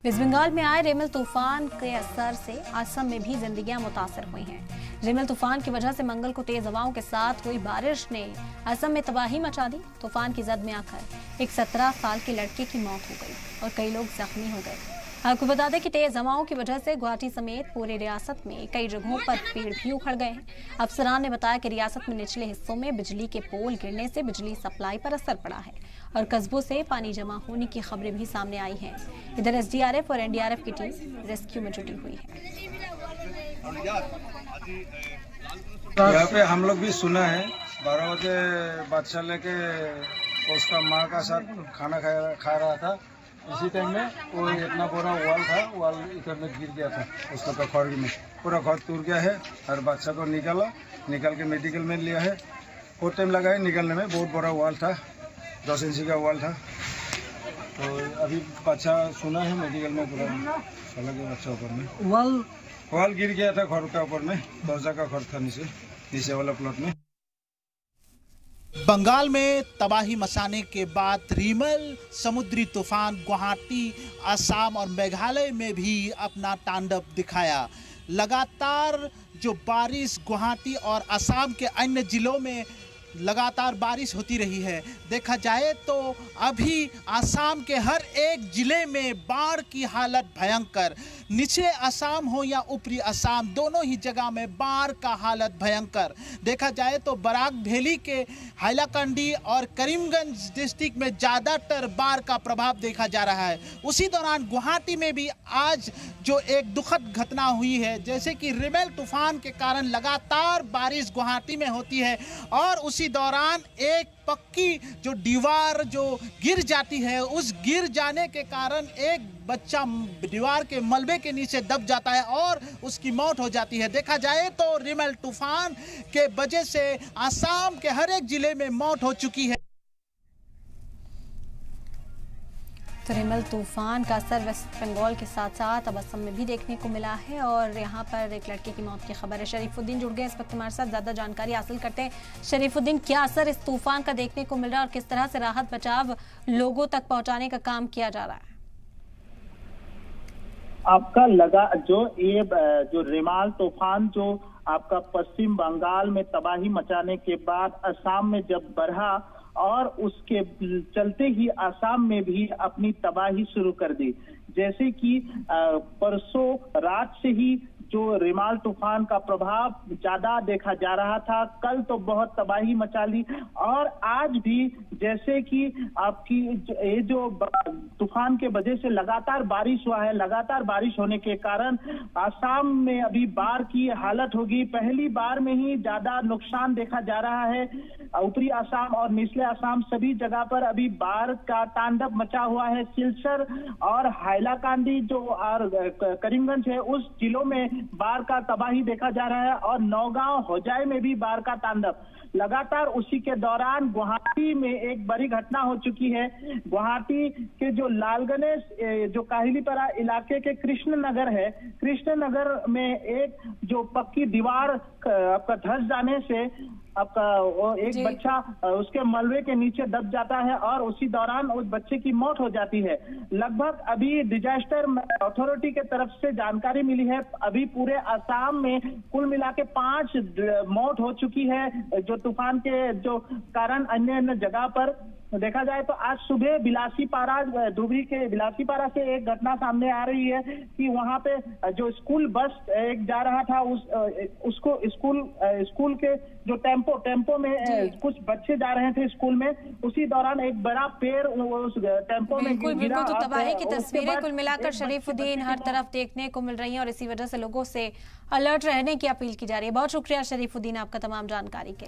Waste Bengal में आए रेमल तूफान के असर से असम में भी जिंदगियां मुतासर हुई हैं। रेमल तूफान की वजह से मंगल को तेज हवाओं के साथ हुई बारिश ने असम में तबाही मचा दी। तूफान की जद में आकर एक 17 साल के लड़के की मौत हो गई और कई लोग जख्मी हो गए। आपको बता दें कि तेज हवाओं की वजह से गुवाहाटी समेत पूरे रियासत में कई जगहों पर पेड़ भी उखड़ गए हैं। अफसरान ने बताया कि रियासत में निचले हिस्सों में बिजली के पोल गिरने से बिजली सप्लाई पर असर पड़ा है और कस्बों से पानी जमा होने की खबरें भी सामने आई हैं। इधर एसडीआरएफ और एनडीआरएफ की टीम रेस्क्यू में जुटी हुई है। यहाँ पे हम लोग भी सुना है 12 बजे बादशाह लेके उसका माँ का साथ खाना खा रहा था। इसी टाइम में वो इतना बड़ा वाल इधर में गिर गया था। उसका घर में पूरा घर टूट गया है और बादशाह को निकाल के मेडिकल में लिया है। बहुत टाइम लगा है निकालने में। बहुत बड़ा वाल था, 10 इंची का वाल था। तो अभी बादशाह सुना है मेडिकल में पूरा चला गया बच्चा ऊपर में। वाल गिर गया था घर का ऊपर में। दर्जा का घर था नीचे वाला प्लॉट में। बंगाल में तबाही मचाने के बाद रिमल समुद्री तूफान गुवाहाटी, असम और मेघालय में भी अपना तांडव दिखाया। लगातार जो बारिश गुवाहाटी और असम के अन्य जिलों में लगातार बारिश होती रही है। देखा जाए तो अभी असम के हर एक जिले में बाढ़ की हालत भयंकर। निचले असम हो या ऊपरी असम, दोनों ही जगह में बाढ़ का हालत भयंकर। देखा जाए तो बराक वैली के हाइलाकंडी और करीमगंज डिस्ट्रिक्ट में ज़्यादातर बाढ़ का प्रभाव देखा जा रहा है। उसी दौरान गुवाहाटी में भी आज जो एक दुखद घटना हुई है, जैसे कि रिमल तूफान के कारण लगातार बारिश गुवाहाटी में होती है और उसी दौरान एक पक्की जो दीवार जो गिर जाती है, उस गिर जाने के कारण एक बच्चा दीवार के मलबे के नीचे दब जाता है और उसकी मौत हो जाती है। देखा जाए तो रिमल तूफान के वजह से असम के हर एक जिले में मौत हो चुकी है। तो रिमल तूफान का असर वेस्ट बंगाल के साथ साथ अब असम में भी देखने को मिला है और यहाँ पर एक लड़के की मौत की खबर है। शरीफुद्दीन जुड़ गए इस वक्त हमारे साथ, ज्यादा जानकारी हासिल करते हैं। शरीफुद्दीन, क्या असर इस तूफान का देखने को मिल रहा है और किस तरह से राहत बचाव लोगों तक पहुंचाने का काम किया जा रहा है? आपका लगा जो रिमल तूफान जो आपका पश्चिम बंगाल में तबाही मचाने के बाद असम में जब बढ़ा और उसके चलते ही असम में भी अपनी तबाही शुरू कर दी। जैसे कि परसों रात से ही जो रिमल तूफान का प्रभाव ज्यादा देखा जा रहा था। कल तो बहुत तबाही मचा ली और आज भी जैसे कि आपकी ये जो तूफान के वजह से लगातार बारिश हुआ है। लगातार बारिश होने के कारण असम में अभी बाढ़ की हालत होगी। पहली बार में ही ज्यादा नुकसान देखा जा रहा है। ऊपरी असम और निचले असम सभी जगह पर अभी बाढ़ का तांडव मचा हुआ है। सिलचर और हाइलाकांडी जो और करीमगंज है, उस जिलों में बाढ़ का तबाही देखा जा रहा है और नौगांव होजाई में भी बाढ़ का तांडव लगातार। उसी के दौरान गुवाहाटी में एक बड़ी घटना हो चुकी है। गुवाहाटी के जो लालगणेश जो काहिलीपरा इलाके के कृष्णनगर है, कृष्णनगर में एक जो पक्की दीवार आपका धंस जाने से आपका वो एक बच्चा उसके मलबे के नीचे दब जाता है और उसी दौरान उस बच्चे की मौत हो जाती है। लगभग अभी डिजास्टर अथॉरिटी के तरफ से जानकारी मिली है, अभी पूरे असम में कुल मिला के 5 मौत हो चुकी है जो तूफान के जो कारण। अन्य जगह पर देखा जाए तो आज सुबह बिलासीपारा, धुबरी के बिलासीपारा से एक घटना सामने आ रही है कि वहां पे जो स्कूल बस एक जा रहा था, उसको स्कूल के जो टेम्पो में कुछ बच्चे जा रहे थे स्कूल में, उसी दौरान एक बड़ा पेड़ उस टेम्पो में गिरा। तो तबाही की तस्वीरें कुल मिलाकर शरीफुद्दीन हर तरफ देखने को मिल रही है और इसी वजह से लोगों से अलर्ट रहने की अपील की जा रही है। बहुत शुक्रिया शरीफुद्दीन आपका तमाम जानकारी के लिए।